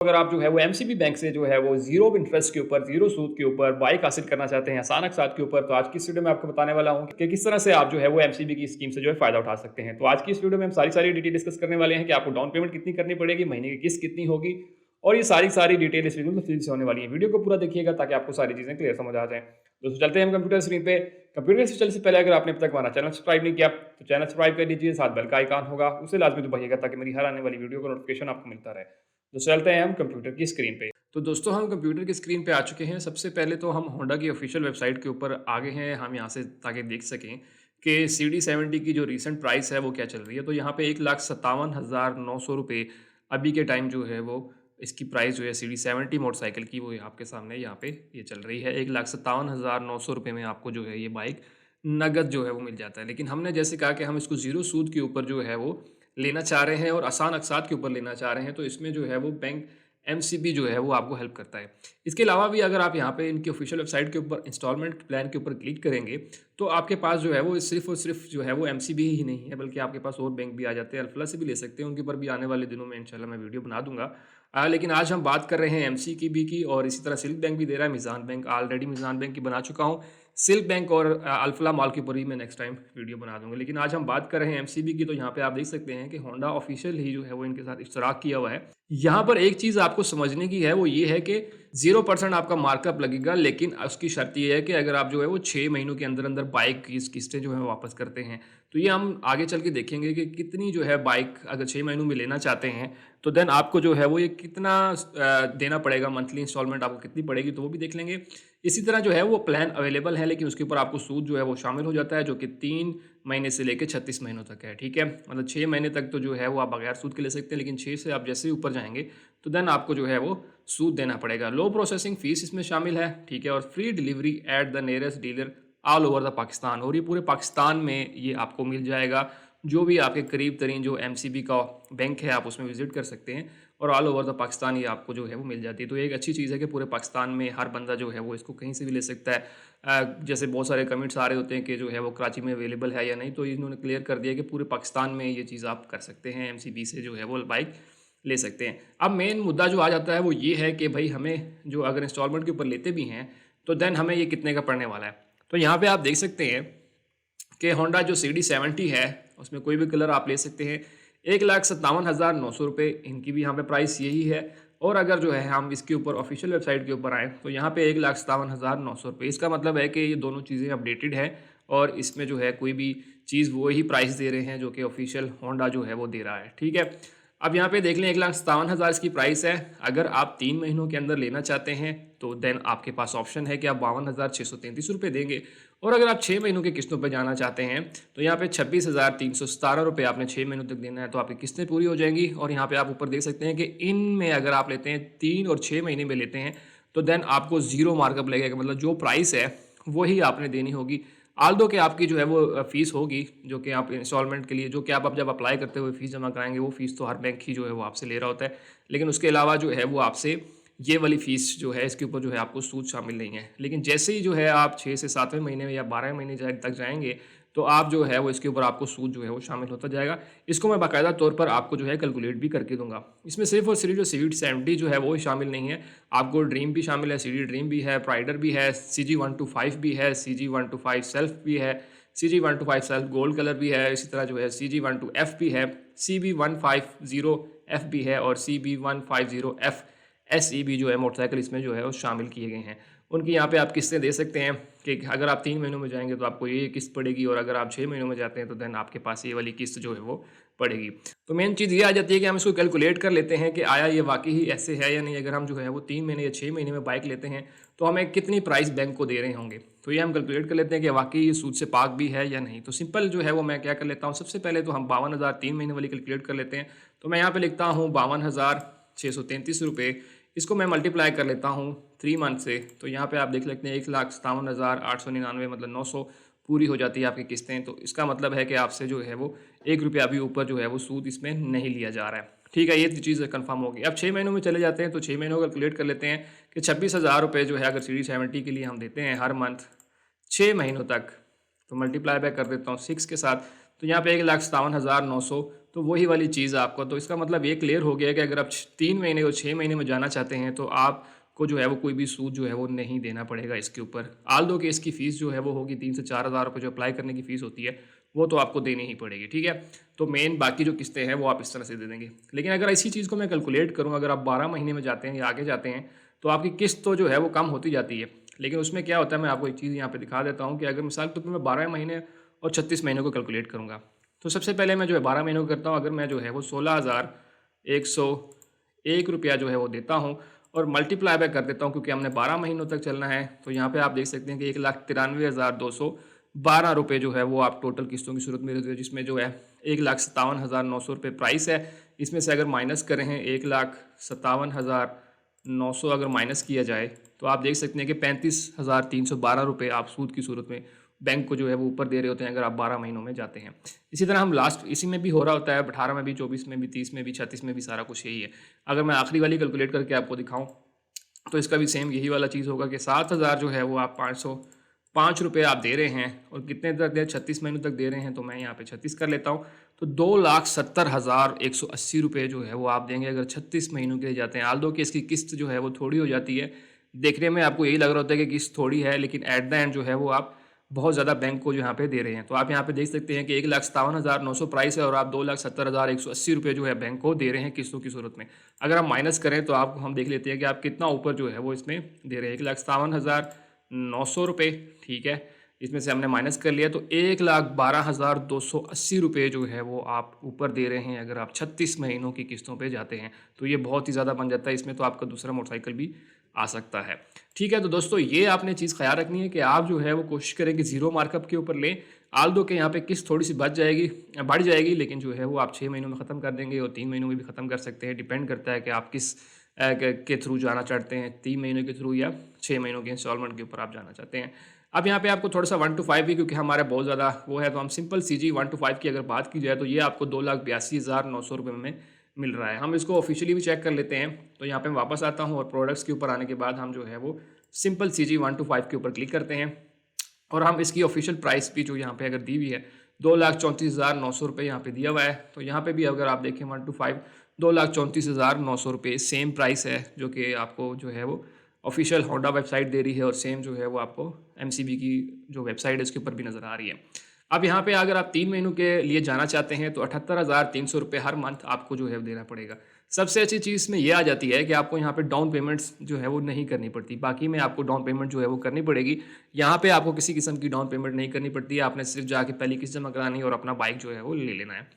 अगर आप जो है वो एमसीबी बैंक से जो है वो ज़ीरो इंटरेस्ट के ऊपर, ज़ीरो सूद के ऊपर बाइक हासिल करना चाहते हैं आसान अक़सात के ऊपर, तो आज की इस वीडियो में आपको बताने वाला हूँ कि किस तरह से आप जो है वो एमसीबी की स्कीम से जो है फ़ायदा उठा सकते हैं। तो आज की इस वीडियो में हम सारी डिटेल डिस्कस करने वाले हैं कि आपको डाउन पेमेंट कितनी करनी पड़ेगी, महीने की किस्त कितनी होगी और ये सारी डिटेल इस वीडियो में तफसील से होने वाली है। वीडियो को पूरा देखिएगा ताकि आपको सारी चीज़ें क्लियर समझ आ जाएँ। दोस्तों चलते हैं हम कंप्यूटर स्क्रीन पे। कंप्यूटर से चलने से पहले अगर आपने अब तक हमारा चैनल सब्सक्राइब नहीं किया, तो चैनल सब्सक्राइब कर लीजिए, साथ बेल का आइकन होगा, उसे लाज़मी दबाइएगा ताकि मेरी हर आने वाली वीडियो का नोटिफिकेशन आपको मिलता रहे। तो चलते हैं हम कंप्यूटर की स्क्रीन पे। तो दोस्तों हम कंप्यूटर की स्क्रीन पे आ चुके हैं। सबसे पहले तो हम होंडा की ऑफिशियल वेबसाइट के ऊपर आ गए हैं, हम यहाँ से ताकि देख सकें कि CD70 की जो रीसेंट प्राइस है वो क्या चल रही है। तो यहाँ पे 1,57,900 रुपये अभी के टाइम जो है वो इसकी प्राइस जो है CD70 मोटरसाइकिल की वो आपके सामने यहाँ पे ये चल रही है। 1,57,900 रुपये में आपको जो है ये बाइक नगद जो है वो मिल जाता है। लेकिन हमने जैसे कहा कि हम इसको ज़ीरो सूद के ऊपर जो है वो लेना चाह रहे हैं और आसान अक़सात के ऊपर लेना चाह रहे हैं, तो इसमें जो है वो बैंक एमसीबी जो है वो आपको हेल्प करता है। इसके अलावा भी अगर आप यहाँ पे इनकी ऑफिशियल वेबसाइट के ऊपर इंस्टॉलमेंट प्लान के ऊपर क्लिक करेंगे, तो आपके पास जो है वो सिर्फ़ और सिर्फ जो है वो एमसीबी ही नहीं है, बल्कि आपके पास और बैंक भी आ जाते हैं। अल्फ़ला से भी ले सकते हैं, उनके ऊपर भी आने वाले दिनों में इंशाल्लाह मैं वीडियो बना दूँगा। लेकिन आज हम बात कर रहे हैं एमसीबी की और इसी तरह सिल्क बैंक भी दे रहा है, Meezan bank already Meezan bank की बना चुका हूँ। सिल्क बैंक और अल्फ़ला मॉल के ऊपर ही मैं नेक्स्ट टाइम वीडियो बना दूँगा। लेकिन आज हम बात कर रहे हैं एमसीबी की, तो यहाँ पे आप देख सकते हैं कि होंडा ऑफिशियल ही जो है वो इनके साथ इश्तराक किया हुआ है। यहाँ पर एक चीज़ आपको समझने की है, वो ये है कि 0% आपका मार्कअप लगेगा, लेकिन उसकी शर्त ये है कि अगर आप जो है वो 6 महीनों के अंदर-अंदर बाइक की किस्तें जो है वापस करते हैं। तो ये हम आगे चल के देखेंगे कि कितनी जो है बाइक अगर 6 महीनों में लेना चाहते हैं, तो देन आपको जो है वो ये कितना देना पड़ेगा, मंथली इंस्टॉलमेंट आपको कितनी पड़ेगी, तो वो भी देख लेंगे। इसी तरह जो है वो प्लान अवेलेबल है, लेकिन उसके ऊपर आपको सूद जो है वो शामिल हो जाता है, जो कि 3 महीने से लेके 36 महीनों तक है, ठीक है? मतलब 6 महीने तक तो जो है वो आप बगैर सूद के ले सकते हैं, लेकिन 6 से आप जैसे ही ऊपर जाएँगे, तो देन आपको जो है वो सूद देना पड़ेगा। लो प्रोसेसिंग फ़ीस इसमें शामिल है, ठीक है? और free delivery at the nearest dealer all over the Pakistan, और ये पूरे पाकिस्तान में ये आपको मिल जाएगा। जो भी आपके करीब तरीन जो एमसीबी का बैंक है, आप उसमें विज़िट कर सकते हैं और ऑल ओवर द पाकिस्तान ये आपको जो है वो मिल जाती है। तो ये एक अच्छी चीज़ है कि पूरे पाकिस्तान में हर बंदा जो है वो इसको कहीं से भी ले सकता है। जैसे बहुत सारे कमेंट्स आ रहे होते हैं कि जो है वो कराची में अवेलेबल है या नहीं, तो इन्होंने क्लियर कर दिया कि पूरे पाकिस्तान में ये चीज़ आप कर सकते हैं, एमसीबी से जो है वो बाइक ले सकते हैं। अब मेन मुद्दा जो आ जाता है वो ये है कि भाई हमें जो अगर इंस्टॉलमेंट के ऊपर लेते भी हैं, तो देन हमें ये कितने का पड़ने वाला है। तो यहाँ पे आप देख सकते हैं कि होंडा जो CD70 है, उसमें कोई भी कलर आप ले सकते हैं। 1,57,900 रुपये इनकी भी यहाँ पे प्राइस यही है। और अगर जो है हम इसके ऊपर ऑफिशियल वेबसाइट के ऊपर आएँ, तो यहाँ पे 1,57,900 रुपये। इसका मतलब है कि ये दोनों चीज़ें अपडेटेड है और इसमें जो है कोई भी चीज़ वो ही प्राइस दे रहे हैं जो कि ऑफिशियल होंडा जो है वो दे रहा है, ठीक है? अब यहाँ पे देख लें, 1,57,000 इसकी प्राइस है। अगर आप 3 महीनों के अंदर लेना चाहते हैं, तो देन आपके पास ऑप्शन है कि आप 52,633 रुपये देंगे। और अगर आप 6 महीनों की किस्तों पर जाना चाहते हैं, तो यहाँ पे 26,317 रुपये आपने 6 महीनों तक देना है, तो आपकी किस्तें पूरी हो जाएंगी। और यहाँ पे आप ऊपर देख सकते हैं कि इनमें अगर आप लेते हैं 3 और 6 महीने में लेते हैं, तो देन आपको ज़ीरो मार्कअप लगेगा, मतलब जो प्राइस है वही आपने देनी होगी। आल्दो कि आपकी जो है वो फ़ीस होगी, जो कि आप इंस्टॉलमेंट के लिए जो कि आप जब अप्लाई करते हुए फ़ीस जमा कराएंगे, वो फ़ीस तो हर बैंक ही जो है वो आपसे ले रहा होता है। लेकिन उसके अलावा जो है वो आपसे ये वाली फ़ीस जो है इसके ऊपर जो है आपको सूद शामिल नहीं है। लेकिन जैसे ही जो है आप 6 से 7वें महीने में या 12वें महीने तक जाएँगे, तो आप जो है वो इसके ऊपर आपको सूद जो है वो शामिल होता जाएगा। इसको मैं बाकायदा तौर पर आपको जो है कैलकुलेट भी करके दूँगा। इसमें सिर्फ़ और सिर्फ जो CD70 जो है वो ही शामिल नहीं है, आपको ड्रीम भी शामिल है, CD ड्रीम भी है, प्राइडर भी है, CG125 भी है, CG125 सेल्फ भी है, CG125 सेल्फ गोल्ड कलर भी है, इसी तरह जो है CG12F भी है, CB150F भी है और CB150F SE भी जो है मोटरसाइकिल इसमें जो है वो शामिल किए गए हैं। उनकी यहाँ पे आप किस्तें दे सकते हैं कि अगर आप 3 महीनों में जाएँगे तो आपको ये किस्त पड़ेगी, और अगर आप 6 महीनों में जाते हैं तो देन आपके पास ये वाली किस्त जो है वो पड़ेगी। तो मेन चीज़ ये आ जाती है कि हम इसको कैलकुलेट कर लेते हैं कि आया ये वाक़ई ही ऐसे है या नहीं। अगर हम जो है वो 3 महीने या 6 महीने में बाइक लेते हैं, तो हमें कितनी प्राइस बैंक को दे रहे होंगे। तो ये हम कैलकुलेट कर लेते हैं कि वाक़ई ये सूद से पाक भी है या नहीं। तो सिंपल जो है वो मैं क्या कर लेता हूँ, सबसे पहले तो हम 52,000 3 महीने वाली कैलकुलेट कर लेते हैं। तो मैं यहाँ पे लिखता हूँ 52,633 रुपये। इसको मैं मल्टीप्लाई कर लेता हूँ 3 मंथ से, तो यहाँ पे आप देख सकते हैं 1,57,899 मतलब 900 पूरी हो जाती है आपकी किस्तें। तो इसका मतलब है कि आपसे जो है वो 1 रुपया भी ऊपर जो है वो सूद इसमें नहीं लिया जा रहा है, ठीक है? ये चीज़ कंफर्म होगी। अब 6 महीनों में चले जाते हैं, तो 6 महीनों का कैलकुलेट कर लेते हैं कि 26,000 रुपये जो है अगर CD70 के लिए हम देते हैं हर मंथ 6 महीनों तक, तो मल्टीप्लाई बाय कर देता हूँ 6 के साथ, तो यहाँ पे 1,57,900, तो वही वाली चीज़ आपको, तो इसका मतलब ये क्लियर हो गया कि अगर आप 3 महीने और 6 महीने में जाना चाहते हैं तो आपको जो है वो कोई भी सूद जो है वो नहीं देना पड़ेगा इसके ऊपर। आल्दो कि इसकी फ़ीस जो है वो होगी 3 से 4,000 रुपये, जो अप्लाई करने की फ़ीस होती है वो तो आपको देनी ही पड़ेगी, ठीक है। तो मेन बाकी जो किस्तें हैं वो आप इस तरह से दे देंगे। लेकिन अगर इसी चीज़ को मैं कैलकुलेट करूँ, अगर आप 12 महीने में जाते हैं या आगे जाते हैं तो आपकी किस्त तो जो है वो कम होती जाती है। लेकिन उसमें क्या होता है, मैं आपको एक चीज़ यहाँ पे दिखा देता हूँ कि अगर मिसाल के तौर पे मैं 12 महीने और 36 महीने को कैलकुलेट करूँगा, तो सबसे पहले मैं जो है 12 महीनों को करता हूँ। अगर मैं जो है वो 16,101 रुपया जो है वो देता हूँ और मल्टीप्लाई बाय कर देता हूँ, क्योंकि हमने 12 महीनों तक चलना है। तो यहाँ पे आप देख सकते हैं कि 1,93,212 रुपये जो है वो आप टोटल किस्तों की सूरत में रहती है, जिसमें जो है 1,57,900 रुपये प्राइस है। इसमें से अगर माइनस करें हैं 1,57,900 अगर माइनस किया जाए तो आप देख सकते हैं कि 35,312 रुपये आप सूद की सूरत में बैंक को जो है वो ऊपर दे रहे होते हैं अगर आप 12 महीनों में जाते हैं। इसी तरह हम लास्ट इसी में भी हो रहा होता है, 18 में भी, 24 में भी, 30 में भी, 36 में भी, सारा कुछ यही है। अगर मैं आखिरी वाली कैलकुलेट करके आपको दिखाऊं तो इसका भी सेम यही वाला चीज़ होगा कि 7,000 जो है वो आप 505 रुपये आप दे रहे हैं, और कितने तक दे, 36 महीनों तक दे रहे हैं, तो मैं यहाँ पे 36 कर लेता हूँ। तो 2,70,180 रुपये जो है वो आप देंगे अगर 36 महीनों के लिए जाते हैं। आल्दो कि इसकी किस्त जो है वो थोड़ी हो जाती है, देखने में आपको यही लग रहा होता है कि किस्त थोड़ी है, लेकिन एट द एंड जो है वो आप बहुत ज़्यादा बैंक को जो यहाँ पे दे रहे हैं। तो आप यहाँ पे देख सकते हैं कि 1,57,900 प्राइस है और आप 2,70,180 रुपये जो है बैंक को दे रहे हैं किस्तों की सूरत में। अगर हम माइनस करें तो आपको हम देख लेते हैं कि आप कितना ऊपर जो है वो इसमें दे रहे हैं, 1,57,900 रुपये, ठीक है। इसमें से हमने माइनस कर लिया तो 1,12,280 रुपये जो है वो आप ऊपर दे रहे हैं अगर आप 36 महीनों की किस्तों पे जाते हैं। तो ये बहुत ही ज़्यादा बन जाता है, इसमें तो आपका दूसरा मोटरसाइकिल भी आ सकता है, ठीक है। तो दोस्तों ये आपने चीज़ ख्याल रखनी है कि आप जो है वो कोशिश करें कि जीरो मार्कअप के ऊपर लें। आल्दो के यहाँ पे किस्त थोड़ी सी बढ़ जाएगी, लेकिन जो है वो आप 6 महीनों में ख़त्म कर देंगे और 3 महीनों में भी ख़त्म कर सकते हैं। डिपेंड करता है कि आप किस के थ्रू जाना चाहते हैं, 3 महीनों के थ्रू या 6 महीनों के इंस्टॉलमेंट के ऊपर आप जाना चाहते हैं। अब यहाँ पे आपको थोड़ा सा 1 to 5 भी, क्योंकि हमारा बहुत ज़्यादा वो है, तो हम सिंपल सी जी 1 to 5 की अगर बात की जाए तो ये आपको 2,82,900 रुपये में मिल रहा है। हम इसको ऑफिशियली भी चेक कर लेते हैं। तो यहाँ पे मैं वापस आता हूँ और प्रोडक्ट्स के ऊपर आने के बाद हम जो है वो सिंपल सी जी 1 to 5 के ऊपर क्लिक करते हैं और हम इसकी ऑफिशियल प्राइस भी जो यहाँ पे अगर दी हुई है 2,34,900 रुपये यहाँ पे दिया हुआ है। तो यहाँ पे भी अगर आप देखें 1 to 5 2,34,900 रुपये सेम प्राइस है, जो कि आपको जो है वो ऑफिशियल होंडा वेबसाइट दे रही है और सेम जो है वो आपको एमसीबी की जो वेबसाइट है उसके ऊपर भी नज़र आ रही है। अब यहाँ पे अगर आप 3 महीनों के लिए जाना चाहते हैं तो 78,300 रुपये हर मंथ आपको जो है देना पड़ेगा। सबसे अच्छी चीज़ इसमें यह आ जाती है कि आपको यहाँ पे डाउन पेमेंट्स जो है वो नहीं करनी पड़ती। बाकी में आपको डाउन पेमेंट जो है वो करनी पड़ेगी, यहाँ पे आपको किसी किस्म की डाउन पेमेंट नहीं करनी पड़ती है। आपने सिर्फ जाके पहली किस्त जमा करानी और अपना बाइक जो है वो ले लेना है,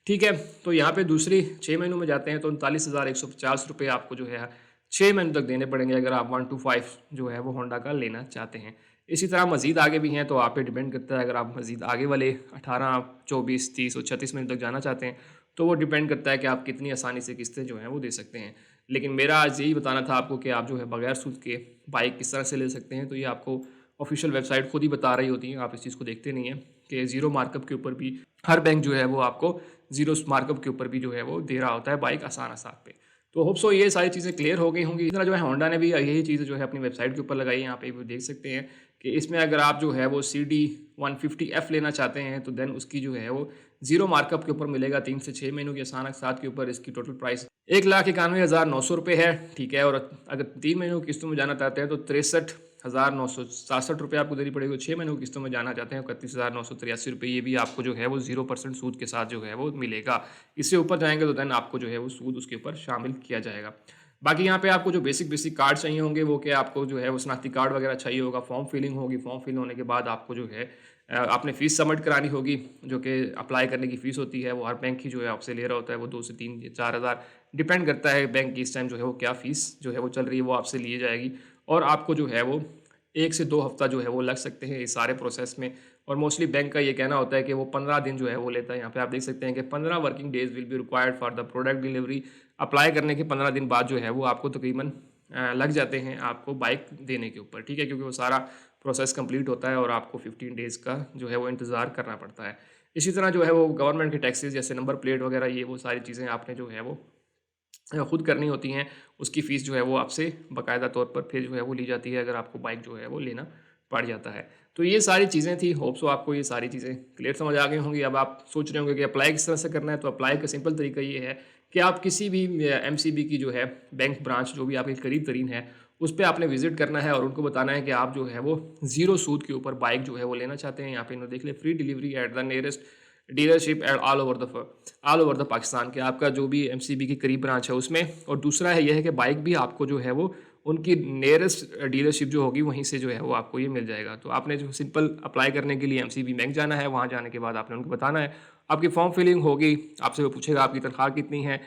ठीक है। तो यहाँ पे दूसरी 6 महीनों में जाते हैं तो 39,150 रुपये आपको जो है 6 महीनों तक देने पड़ेंगे अगर आप 1 to 5 जो है वो होंडा का लेना चाहते हैं। इसी तरह मज़ीद आगे भी हैं, तो आप पे डिपेंड करता है। अगर आप मज़ीद आगे वाले 18, 24, 30 और 36 महीने तक जाना चाहते हैं तो वो डिपेंड करता है कि आप कितनी आसानी से किस्तें जो हैं वो दे सकते हैं। लेकिन मेरा आज यही बताना था आपको कि आप जो है बगैर सूद के बाइक किस तरह से ले सकते हैं। तो ये आपको ऑफिशियल वेबसाइट खुद ही बता रही होती है, आप इस चीज़ को देखते नहीं हैं कि ज़ीरो मार्कअप के ऊपर भी हर बैंक जो है वो आपको ज़ीरो मार्कअप के ऊपर भी जो है वो दे रहा होता है बाइक आसान पे। तो होप सो ये सारी चीज़ें क्लियर हो गई होंगी। इस तरह जो है होंडा ने भी यही चीज़ जो है अपनी वेबसाइट के ऊपर लगाई है, यहाँ पे भी देख सकते हैं कि इसमें अगर आप जो है वो CD 150F लेना चाहते हैं तो देन उसकी जो है वो जीरो मार्कअप के ऊपर मिलेगा। 3 से 6 महीनों के आसान साथ के ऊपर इसकी टोटल प्राइस 1,91,900 रुपये है, ठीक है। और अगर 3 महीनों की किस्तों में जाना चाहते हैं तो 63,967 रुपये आपको देनी पड़ेगी। 6 महीनों की किस्तों में जाना चाहते हैं 31,983 रुपये, ये भी आपको जो है वो 0% सूद के साथ जो है वो मिलेगा। इससे ऊपर जाएंगे तो देन आपको जो है वो सूद उसके ऊपर शामिल किया जाएगा। बाकी यहाँ पे आपको जो बेसिक कार्ड चाहिए होंगे वो कि आपको जो है वो शनाख्ती कार्ड वगैरह चाहिए होगा, फॉर्म फिलिंग होगी, फॉर्म फिल होने के बाद आपको जो है आपने फ़ीस सबमिट करानी होगी, जो कि अप्लाई करने की फ़ीस होती है वो हर बैंक ही जो है आपसे ले रहा होता है। वो 2 से 3 या 4,000 डिपेंड करता है बैंक की इस टाइम जो है वो क्या फ़ीस जो है वो चल रही है वो आपसे ली जाएगी। और आपको जो है वो 1 से 2 हफ्ता जो है वो लग सकते हैं इस सारे प्रोसेस में। और मोस्टली बैंक का ये कहना होता है कि वो 15 दिन जो है वो लेता है। यहाँ पे आप देख सकते हैं कि 15 working days will be required for the product delivery. Apply करने के 15 दिन बाद जो है वो आपको तकरीबन लग जाते हैं आपको बाइक देने के ऊपर, ठीक है, क्योंकि वो सारा प्रोसेस कंप्लीट होता है और आपको 15 डेज़ का जो है वो इंतज़ार करना पड़ता है। इसी तरह जो है वो गवर्नमेंट के टैक्सेस जैसे नंबर प्लेट वगैरह ये वो सारी चीज़ें आपने जो है वो खुद करनी होती हैं। उसकी फ़ीस जो है वो आपसे बाकायदा तौर पर फिर जो है वो ली जाती है अगर आपको बाइक जो है वो लेना पड़ जाता है। तो ये सारी चीज़ें थी, होप सो आपको ये सारी चीज़ें क्लियर समझ आ गई होंगी। अब आप सोच रहे होंगे कि अप्लाई किस तरह से करना है, तो अप्लाई का सिंपल तरीका ये है कि आप किसी भी एमसीबी की जो है बैंक ब्रांच जो भी आपके करीब तरीन है, उस पे आपने विजिट करना है और उनको बताना है कि आप जो है वो ज़ीरो सूद के ऊपर बाइक जो है वो लेना चाहते हैं। यहाँ पे इन्होंने देख लिया, free delivery at the nearest dealership at all over the Pakistan के आपका जो भी एमसीबी की करीब ब्रांच है उसमें। और दूसरा है यह है कि बाइक भी आपको जो है वो उनकी नियरेस्ट डीलरशिप जो होगी वहीं से जो है वो आपको ये मिल जाएगा। तो आपने जो सिंपल अप्लाई करने के लिए एमसीबी बैंक जाना है, वहाँ जाने के बाद आपने उनको बताना है, आपकी फॉर्म फिलिंग होगी, आपसे वो पूछेगा आपकी तनख्वाह कितनी है,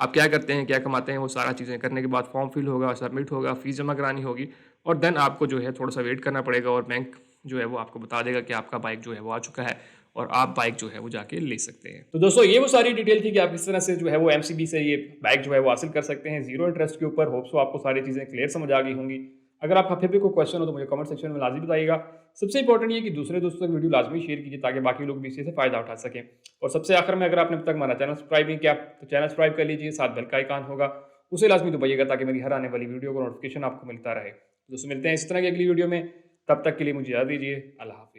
आप क्या करते हैं, क्या कमाते हैं, वो सारा चीज़ें करने के बाद फॉर्म फिल होगा, सबमिट होगा, फीस जमा करानी होगी और देन आपको जो है थोड़ा सा वेट करना पड़ेगा और बैंक जो है वो आपको बता देगा कि आपका बाइक जो है वो आ चुका है और आप बाइक जो है वो जाके ले सकते हैं। तो दोस्तों ये वो सारी डिटेल थी कि आप किस तरह से जो है वो एमसीबी से ये बाइक जो है वो हासिल कर सकते हैं जीरो इंटरेस्ट के ऊपर। होप सो आपको सारी चीज़ें क्लियर समझ आ गई होंगी। अगर आपका फिर भी कोई क्वेश्चन हो तो मुझे कमेंट सेक्शन में लाजमी बताइएगा। सबसे इंपॉर्टेंट ये कि दूसरे दोस्तों की वीडियो लाजमी शेयर कीजिए ताकि बाकी लोग भी इसी से फ़ायदा उठा सकें। और सबसे आखिर में, अगर आपने अब तक हमारा चैनल सब्सक्राइब नहीं किया तो चैनल सब्सक्राइब कर लीजिए, साथ बेल का आइकन होगा उसे लाजमी दबाइएगा ताकि मेरी हर आने वाली वीडियो का नोटिफिकेशन आपको मिलता रहे। दोस्तों मिलते हैं इस तरह की अगली वीडियो में, तब तक के लिए मुझे याद दीजिए। अल्लाह हाफिज़।